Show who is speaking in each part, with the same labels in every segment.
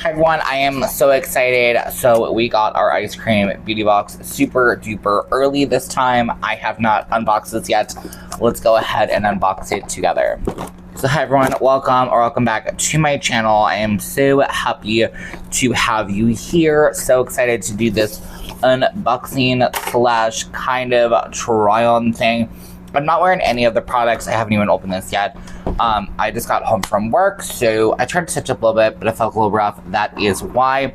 Speaker 1: Hi everyone, I am so excited. So we got our ice cream beauty box super duper early this time. I have not unboxed this yet. Let's go ahead and unbox it together. So hi everyone, welcome back to my channel. I am so happy to have you here. So excited to do this unboxing slash kind of try on thing. I'm not wearing any of the products. I haven't even opened this yet. I just got home from work, so I tried to touch up a little bit, but it felt a little rough. That is why.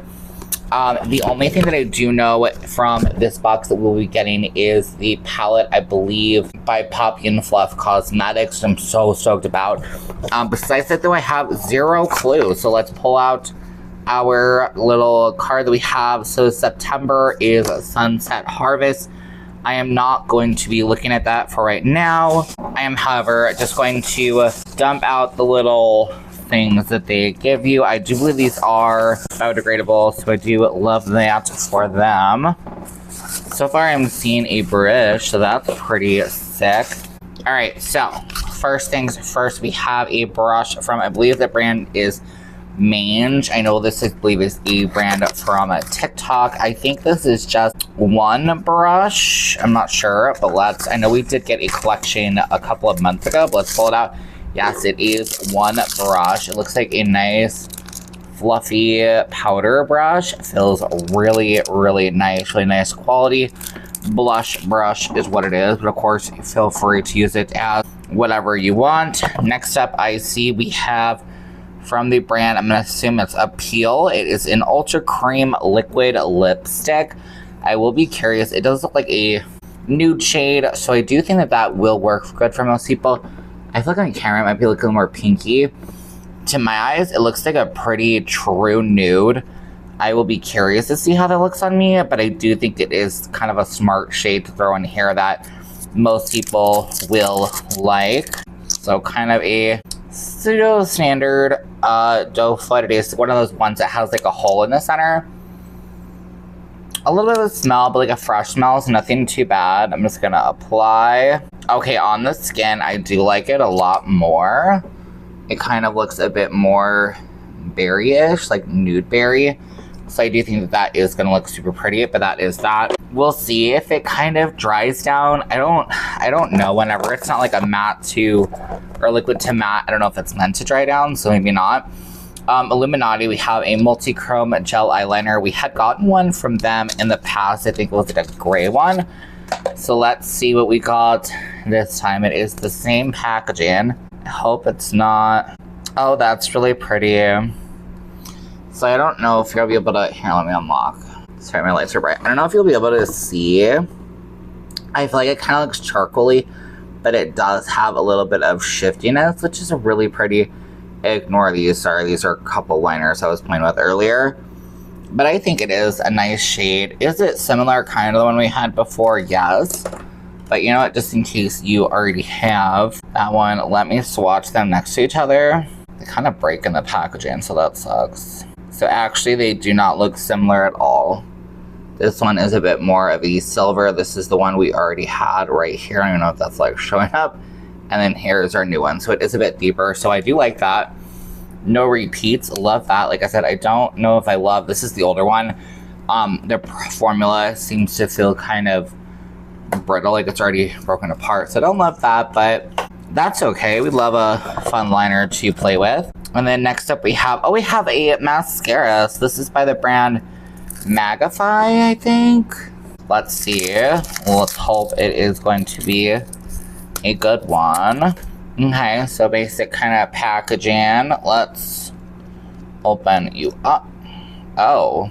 Speaker 1: The only thing that I do know from this box that we'll be getting is the palette, I believe, by Poppy and Fluff Cosmetics. I'm so stoked about. Besides that, though, I have zero clue. So let's pull out our little card that we have. So September is Sunset Harvest. I am not going to be looking at that for right now. I am, however, just going to dump out the little things that they give you. I do believe these are biodegradable, so I do love that for them. So far, I'm seeing a brush, so that's pretty sick. All right, so first things first, we have a brush from, I believe the brand is Mange. I know this, I believe, is a brand from TikTok. I think this is just one brush. I'm not sure, but I know we did get a collection a couple of months ago, but let's pull it out. Yes, it is one brush. It looks like a nice fluffy powder brush. It feels really, really nice, really nice quality. Blush brush is what it is, but of course, feel free to use it as whatever you want. Next up, I see we have from the brand, I'm going to assume it's Appeal. It is an Ultra Cream Liquid Lipstick. I will be curious. It does look like a nude shade, so I do think that that will work good for most people. I feel like on camera it might be looking a little more pinky. To my eyes, it looks like a pretty true nude. I will be curious to see how that looks on me, but I do think it is kind of a smart shade to throw in here that most people will like. So kind of a pseudo standard doe foot. It is one of those ones that has like a hole in the center. A little bit of a smell, but like a fresh smell, so nothing too bad. I'm just gonna apply. Okay, on the skin, I do like it a lot more. It kind of looks a bit more berry-ish, like nude berry. So I do think that that is gonna look super pretty, but that is that. We'll see if it kind of dries down. I don't know whenever. It's not like a matte to, or liquid to matte. I don't know if it's meant to dry down, so maybe not. Illuminati, we have a multi-chrome gel eyeliner. We had gotten one from them in the past. I think it was like a gray one. So let's see what we got this time. It is the same packaging. I hope it's not. Oh, that's really pretty. So I don't know if you'll be able to, here, let me unlock. Sorry, my lights are bright. I don't know if you'll be able to see. I feel like it kind of looks charcoaly, but it does have a little bit of shiftiness, which is a really pretty. Ignore these, sorry, these are a couple liners I was playing with earlier. But I think it is a nice shade. Is it similar kind of the one we had before? Yes. But you know what, just in case you already have that one, let me swatch them next to each other. They kind of break in the packaging, so that sucks. So actually, they do not look similar at all. This one is a bit more of a silver. This is the one we already had right here. I don't even know if that's like showing up. And then here's our new one. So it is a bit deeper. So I do like that. No repeats. Love that. Like I said, I don't know if I love, this is the older one. The formula seems to feel kind of brittle, like it's already broken apart. So I don't love that, but that's okay. We love a fun liner to play with. And then next up we have a mascara. So this is by the brand Magify, I think. Let's see. Let's hope it is going to be a good one. Okay, so basic kind of packaging. Let's open you up. Oh.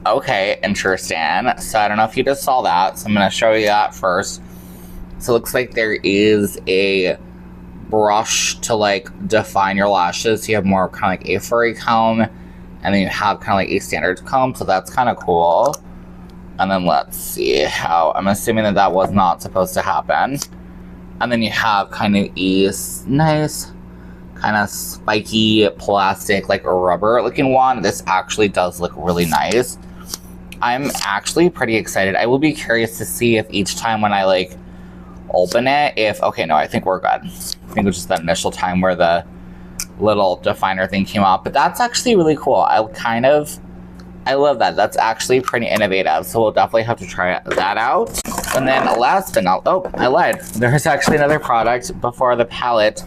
Speaker 1: Okay, interesting. So I don't know if you just saw that, so I'm going to show you that first. So it looks like there is a brush to like define your lashes. So you have more kind of like a furry comb, and then you have kind of like a standard comb, so that's kind of cool. And then let's see how, I'm assuming that that was not supposed to happen. And then you have kind of a nice, kind of spiky plastic, like a rubber looking one. This actually does look really nice. I'm actually pretty excited. I will be curious to see if each time when I like open it, if, okay, no, I think we're good. I think it was just that initial time where the little definer thing came off. But that's actually really cool. I love that. That's actually pretty innovative. So we'll definitely have to try that out. And then last but not, oh, I lied. There's actually another product before the palette.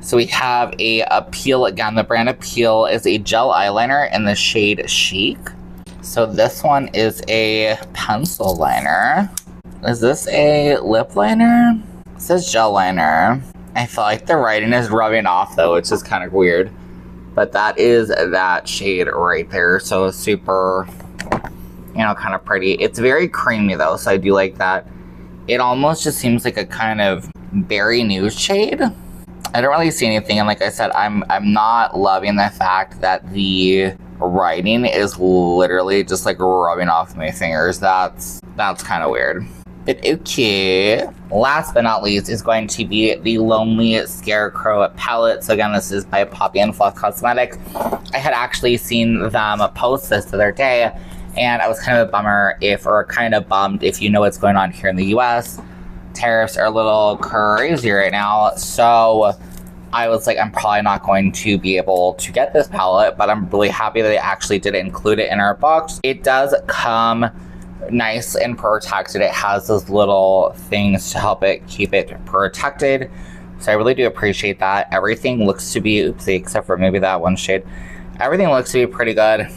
Speaker 1: So we have a Appeal. Again, the brand Appeal is a gel eyeliner in the shade Chic. So this one is a pencil liner. Is this a lip liner? It says gel liner. I feel like the writing is rubbing off though, which is kind of weird. But that is that shade right there. So super, you know, kind of pretty. It's very creamy though, so I do like that. It almost just seems like a kind of berry nude shade. I don't really see anything, and like I said, I'm not loving the fact that the writing is literally just like rubbing off my fingers. That's kind of weird. But okay. Last but not least is going to be the Lonely Scarecrow palette. So again, this is by Poppy and Fluff Cosmetics. I had actually seen them post this the other day, and I was kind of a bummer kind of bummed if you know what's going on here in the US. Tariffs are a little crazy right now, so I was like, I'm probably not going to be able to get this palette, but I'm really happy that they actually did include it in our box. It does come nice and protected. It has those little things to help it keep it protected, so I really do appreciate that. Everything looks to be, oopsie, except for maybe that one shade, everything looks to be pretty good.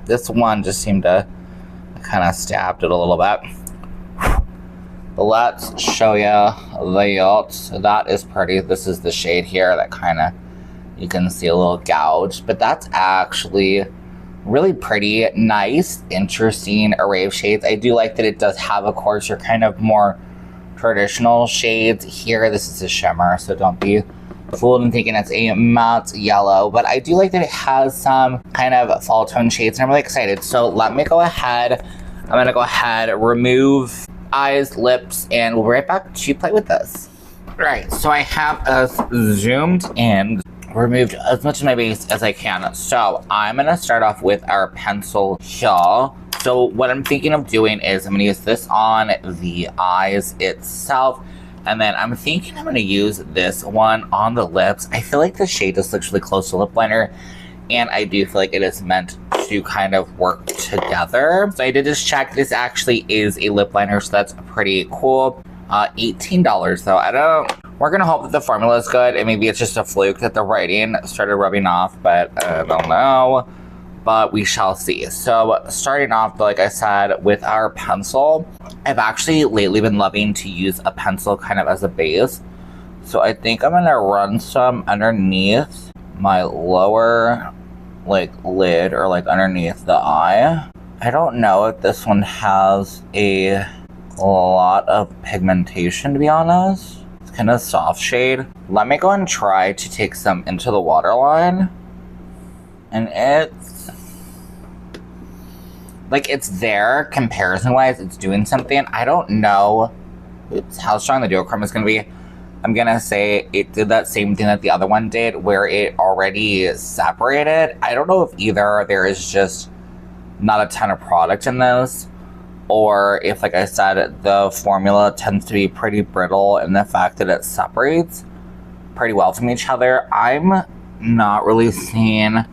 Speaker 1: This one just seemed to kind of stabbed it a little bit. But let's show you that. That is pretty. This is the shade here that kind of, you can see a little gouge, but that's actually really pretty, nice, interesting array of shades. I do like that it does have, of course, your kind of more traditional shades here. This is a shimmer, so don't be fooled in thinking it's a matte yellow, but I do like that it has some kind of fall tone shades, and I'm really excited. So let me go ahead. I'm gonna go ahead, remove eyes, lips, and we'll be right back to play with this. Right, so I have us zoomed in, removed as much of my base as I can. So I'm gonna start off with our pencil here. So what I'm thinking of doing is I'm gonna use this on the eyes itself, and then I'm thinking I'm gonna use this one on the lips. I feel like the shade just looks really close to lip liner, and I do feel like it is meant to kind of work together. So I did just check, this actually is a lip liner, so that's pretty cool. $18 though. We're gonna hope that the formula is good, and maybe it's just a fluke that the writing started rubbing off, but I don't know. But we shall see. So starting off, like I said, with our pencil, I've actually lately been loving to use a pencil kind of as a base. So I think I'm gonna run some underneath my lower like lid, or like underneath the eye. I don't know if this one has a lot of pigmentation, to be honest. It's kind of soft shade. Let me go and try to take some into the waterline, and it's like, it's there comparison wise, it's doing something. I don't know how strong the duochrome is gonna be. I'm gonna say it did that same thing that the other one did, where it already separated. I don't know if either there is just not a ton of product in those, or if, like I said, the formula tends to be pretty brittle, and the fact that it separates pretty well from each other. I'm not really seeing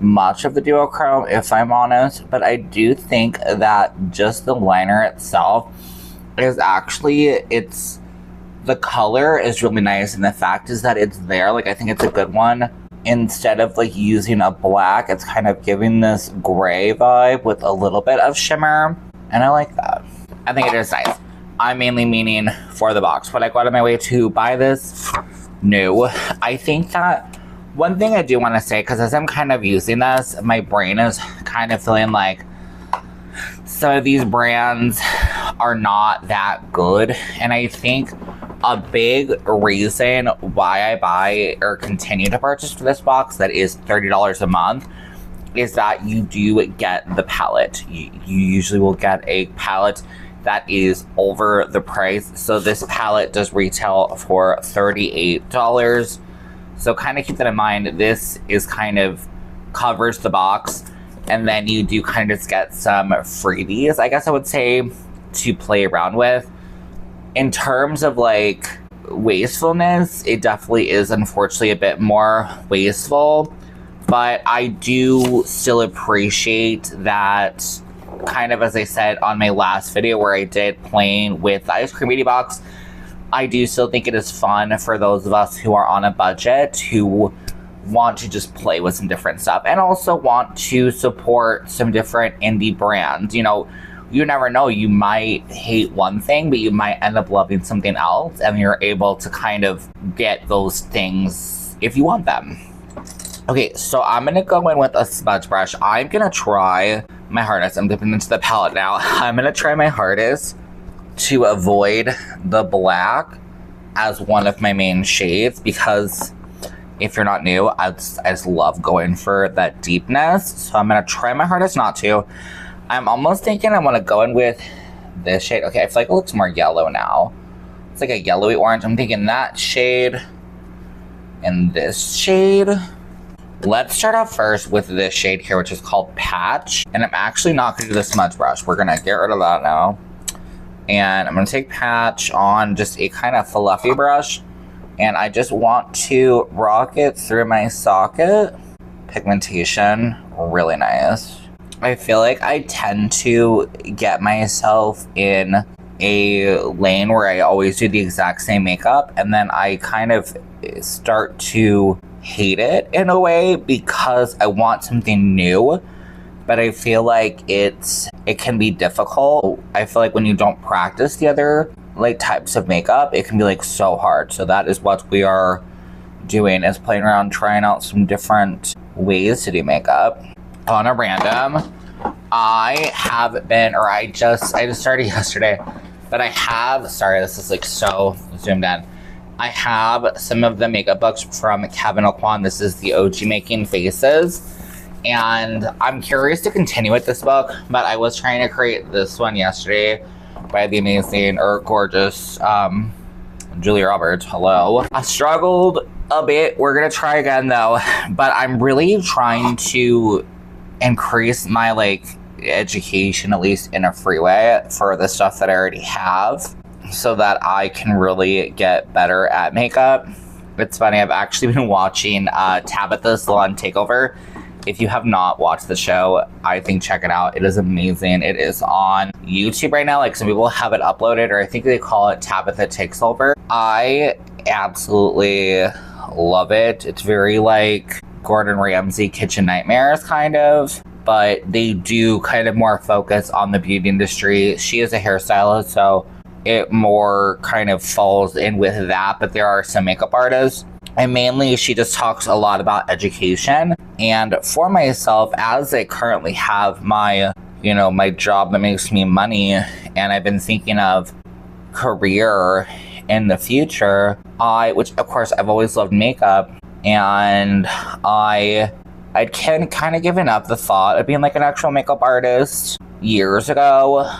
Speaker 1: much of the duochrome, if I'm honest, but I do think that just the liner itself is actually, the color is really nice, and the fact is that it's there. Like, I think it's a good one. Instead of like using a black, it's kind of giving this gray vibe with a little bit of shimmer, and I like that. I think it is nice. I'm mainly meaning for the box. Would I go out of my way to buy this? No. I think that one thing I do want to say, because as I'm kind of using this, my brain is kind of feeling like some of these brands are not that good, and I think a big reason why I buy or continue to purchase for this box that is $30 a month is that you do get the palette. You usually will get a palette that is over the price. So this palette does retail for $38. So kind of keep that in mind. This is kind of covers the box, and then you do kind of just get some freebies, I guess I would say, to play around with. In terms of like wastefulness, it definitely is unfortunately a bit more wasteful, but I do still appreciate that, kind of as I said on my last video where I did playing with the ice cream beauty box. I do still think it is fun for those of us who are on a budget, who want to just play with some different stuff and also want to support some different indie brands. You know, you never know, you might hate one thing, but you might end up loving something else, and you're able to kind of get those things if you want them. Okay, so I'm gonna go in with a smudge brush. I'm gonna try my hardest. I'm dipping into the palette now. I'm gonna try my hardest to avoid the black as one of my main shades, because if you're not new, I just love going for that deepness. So I'm gonna try my hardest not to. I'm almost thinking I want to go in with this shade. Okay, I feel like it looks more yellow now. It's like a yellowy orange. I'm thinking that shade and this shade. Let's start off first with this shade here, which is called Patch. And I'm actually not going to do the smudge brush. We're going to get rid of that now. And I'm going to take Patch on just a kind of fluffy brush. And I just want to rock it through my socket. Pigmentation, really nice. I feel like I tend to get myself in a lane where I always do the exact same makeup, and then I kind of start to hate it in a way because I want something new, but I feel like it can be difficult. I feel like when you don't practice the other like types of makeup, it can be like so hard. So that is what we are doing, is playing around, trying out some different ways to do makeup. On a random, I just started yesterday, but I have, sorry, this is like so zoomed in. I have some of the makeup books from Kevin Aucoin. This is the OG Making Faces, and I'm curious to continue with this book, but I was trying to create this one yesterday by the amazing or gorgeous Julia Roberts. Hello. I struggled a bit. We're gonna try again though, but I'm really trying to increase my like education, at least in a free way, for the stuff that I already have, so that I can really get better at makeup. It's funny, I've actually been watching Tabitha's Salon Takeover. If you have not watched the show, I think check it out. It is amazing. It is on YouTube right now. Like, some people have it uploaded, or I think they call it Tabitha Takes Over. I absolutely love it. It's very like Gordon Ramsay Kitchen Nightmares kind of, but they do kind of more focus on the beauty industry. She is a hairstylist, so it more kind of falls in with that, but there are some makeup artists. And mainly she just talks a lot about education. And for myself, as I currently have my, you know, my job that makes me money, and I've been thinking of career in the future, which of course I've always loved makeup, and I can kind of given up the thought of being like an actual makeup artist years ago,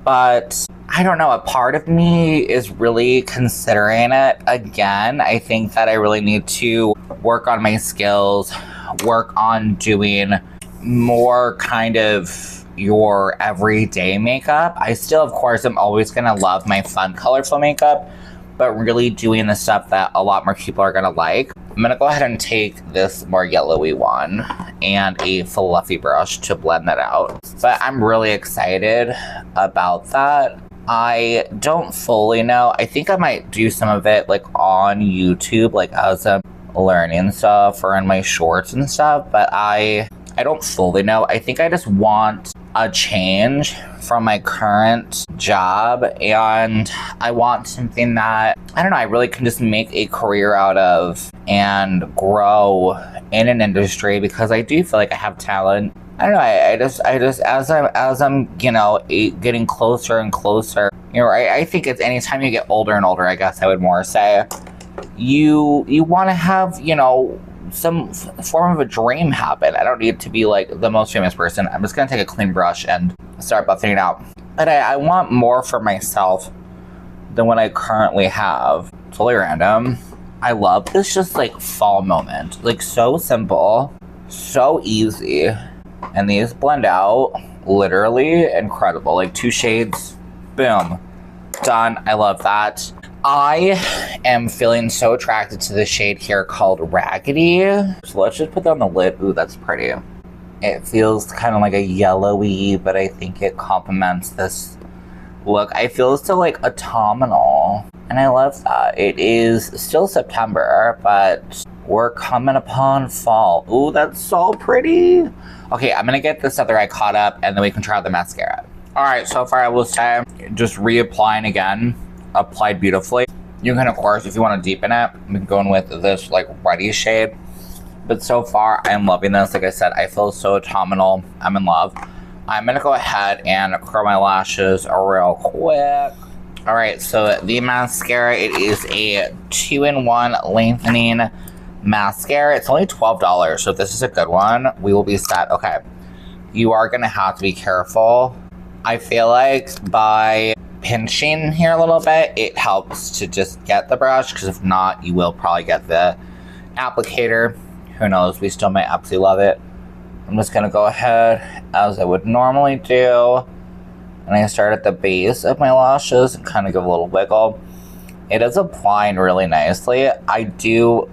Speaker 1: but I don't know, a part of me is really considering it again. I think that I really need to work on my skills, work on doing more kind of your everyday makeup. I still, of course, am always gonna love my fun, colorful makeup, but really doing the stuff that a lot more people are gonna like. I'm gonna go ahead and take this more yellowy one and a fluffy brush to blend that out. But I'm really excited about that. I don't fully know. I think I might do some of it like on YouTube, like as I'm learning stuff or in my shorts and stuff, but I don't fully know. I think I just want a change from my current job, and I want something that, I don't know, I really can just make a career out of and grow in an industry, because I do feel like I have talent. I don't know, I just as I'm you know, getting closer and closer, you know, I think it's anytime you get older and older, I guess I would more say, you want to have, you know, some form of a dream happen. I don't need to be like the most famous person. I'm just gonna take a clean brush and start buffing it out. But I want more for myself than what I currently have. Totally random. I love this just like fall moment. Like, so simple, so easy. And these blend out literally incredible. Like 2 shades, boom, done. I love that. I am feeling so attracted to the shade here called Raggedy. So let's just put that on the lid. Ooh, that's pretty. It feels kind of like a yellowy, but I think it complements this look. I feel it's still like autumnal, and I love that. It is still September, but we're coming upon fall. Ooh, that's so pretty. Okay, I'm gonna get this other eye caught up, and then we can try out the mascara. All right, so far I will say, just reapplying again, applied beautifully. You can, of course, if you want to deepen it, we can go in with this like ruddy shade. But so far, I'm loving this. Like I said, I feel so autumnal. I'm in love. I'm gonna go ahead and curl my lashes real quick. All right, so the mascara, it is a 2-in-1 lengthening mascara. It's only $12, so if this is a good one, we will be set. Okay, you are gonna have to be careful. I feel like by pinching here a little bit, it helps to just get the brush, because if not, you will probably get the applicator. Who knows, we still might absolutely love it. I'm just gonna go ahead as I would normally do. And I start at the base of my lashes and kind of give a little wiggle. It is applying really nicely.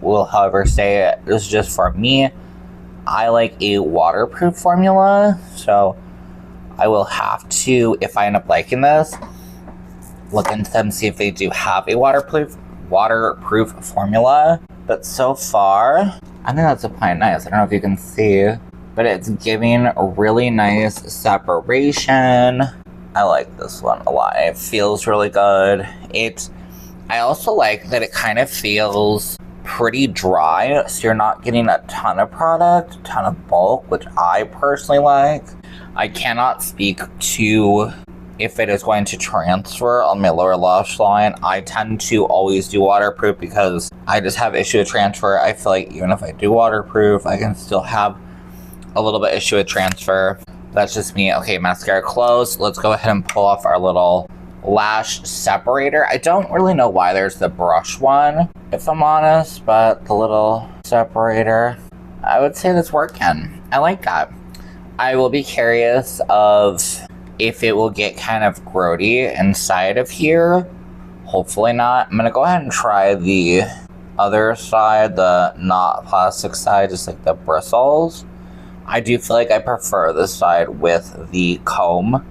Speaker 1: Will however say, this is just for me, I like a waterproof formula. So I will have to, if I end up liking this, look into them, see if they do have a waterproof formula. But so far, I think that's applying nice. I don't know if you can see, but it's giving a really nice separation. I like this one a lot. It feels really good. I also like that it kind of feels pretty dry, so you're not getting a ton of product, a ton of bulk, which I personally like. I cannot speak to if it is going to transfer on my lower lash line. I tend to always do waterproof because I just have issue with transfer. I feel like even if I do waterproof, I can still have a little bit issue with transfer. That's just me. Okay, mascara closed. Let's go ahead and pull off our little lash separator. I don't really know why there's the brush one, if I'm honest, but the little separator, I would say that's working. I like that. I will be curious of if it will get kind of grody inside of here. Hopefully not. I'm gonna go ahead and try the other side, the not plastic side, just like the bristles. I do feel like I prefer this side with the comb.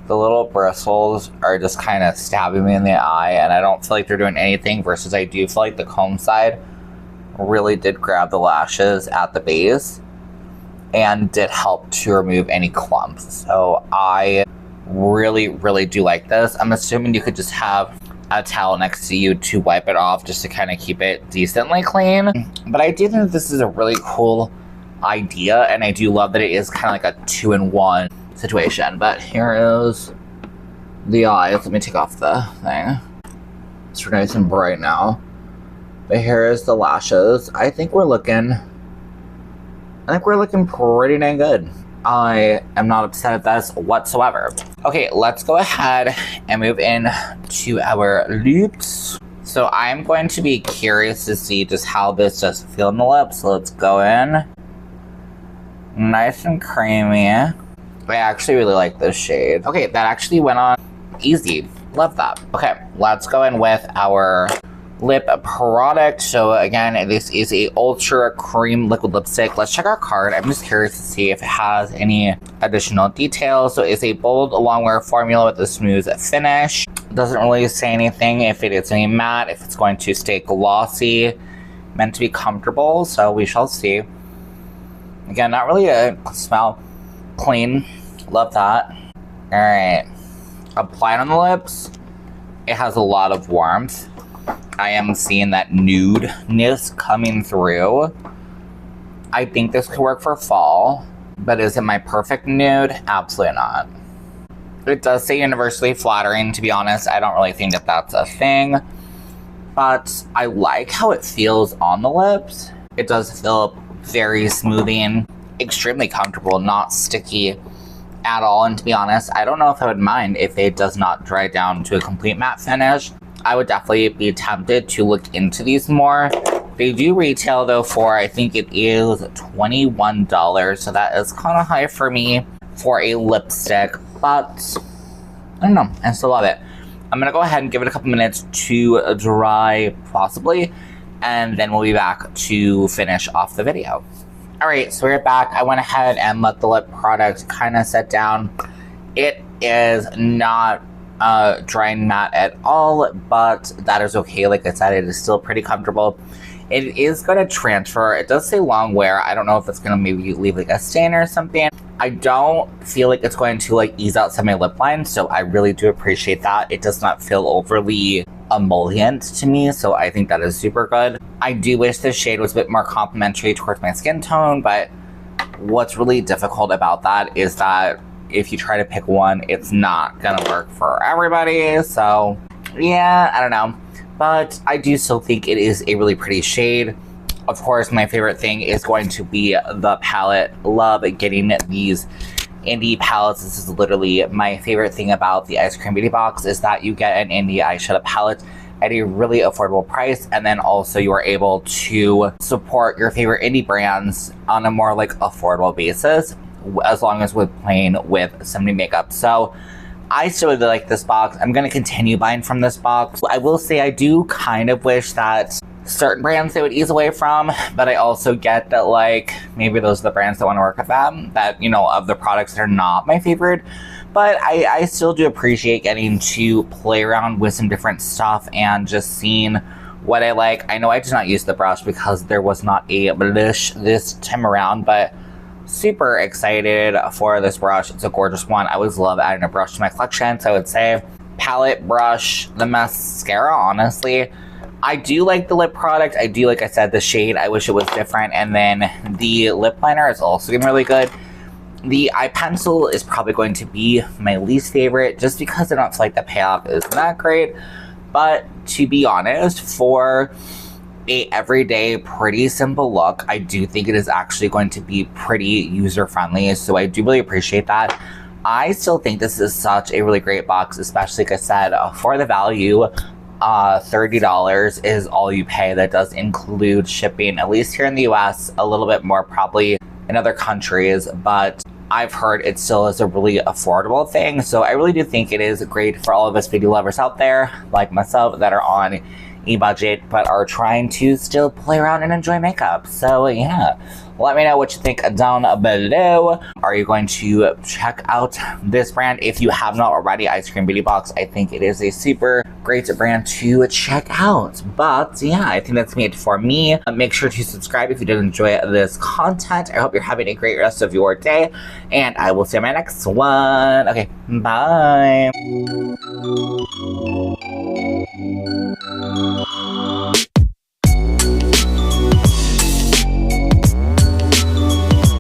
Speaker 1: The little bristles are just kind of stabbing me in the eye, and I don't feel like they're doing anything, versus I do feel like the comb side really did grab the lashes at the base and did help to remove any clumps. So I really, really do like this. I'm assuming you could just have a towel next to you to wipe it off just to kind of keep it decently clean. But I do think this is a really cool idea, and I do love that it is kind of like a 2-in-1 situation. But here is the eyes. Let me take off the thing. It's nice and bright now. But here is the lashes. I think we're looking pretty dang good. I am not upset at this whatsoever. Okay, let's go ahead and move in to our lips. So I'm going to be curious to see just how this does feel in the lips. So let's go in. Nice and creamy. I actually really like this shade. Okay, that actually went on easy. Love that. Okay, let's go in with our lip product. So again, this is a ultra cream liquid lipstick. Let's check our card. I'm just curious to see if it has any additional details. So it's a bold long wear formula with a smooth finish. Doesn't really say anything if it is any matte, if it's going to stay glossy, meant to be comfortable, so we shall see. Again, not really a smell. Clean. Love that. Alright. Apply it on the lips. It has a lot of warmth. I am seeing that nudeness coming through. I think this could work for fall, but is it my perfect nude? Absolutely not. It does say universally flattering, to be honest. I don't really think that that's a thing, but I like how it feels on the lips. It does feel very smoothing, extremely comfortable, not sticky at all. And to be honest, I don't know if I would mind if it does not dry down to a complete matte finish. I would definitely be tempted to look into these more. They do retail though for, I think it is $21, so that is kind of high for me for a lipstick, but I don't know, I still love it. I'm gonna go ahead and give it a couple minutes to dry, possibly, and then we'll be back to finish off the video. Alright, so we're back. I went ahead and let the lip product kind of set down. It is not dry and matte at all, but that is okay. Like I said, it is still pretty comfortable. It is going to transfer. It does say long wear. I don't know if it's going to maybe leave like a stain or something. I don't feel like it's going to like ease out some of my lip lines, so I really do appreciate that. It does not feel overly emollient to me, so I think that is super good. I do wish this shade was a bit more complementary towards my skin tone, but what's really difficult about that is that if you try to pick one, it's not gonna work for everybody. So yeah, I don't know, but I do still think it is a really pretty shade. Of course, my favorite thing is going to be the palette. Love getting these indie palettes. This is literally my favorite thing about the Eyescream Beauty Box, is that you get an indie eyeshadow palette at a really affordable price, and then also you are able to support your favorite indie brands on a more like affordable basis, as long as we're playing with some new makeup. So I still really like this box. I'm going to continue buying from this box. I will say I do kind of wish that certain brands they would ease away from, but I also get that like maybe those are the brands that want to work with them, that, you know, of the products that are not my favorite. But I still do appreciate getting to play around with some different stuff and just seeing what I like. I know I did not use the brush because there was not a blush this time around, but super excited for this brush. It's a gorgeous one. I always love adding a brush to my collection, so I would say palette, brush, the mascara, honestly. I do like the lip product. I do, like I said, the shade. I wish it was different. And then the lip liner is also getting really good. The eye pencil is probably going to be my least favorite, just because I don't feel like the payoff is that great. But to be honest, for a everyday, pretty simple look, I do think it is actually going to be pretty user-friendly. So I do really appreciate that. I still think this is such a really great box, especially, like I said, for the value. $30 is all you pay. That does include shipping, at least here in the US, a little bit more probably in other countries, but I've heard it still is a really affordable thing. So I really do think it is great for all of us beauty lovers out there like myself that are on a budget but are trying to still play around and enjoy makeup. So yeah, let me know what you think down below. Are you going to check out this brand? If you have not already, Eyescream Beauty Box, I think it is a super great brand to check out. But yeah, I think that's it for me. Make sure to subscribe if you did enjoy this content. I hope you're having a great rest of your day, and I will see you in my next one. Okay, bye.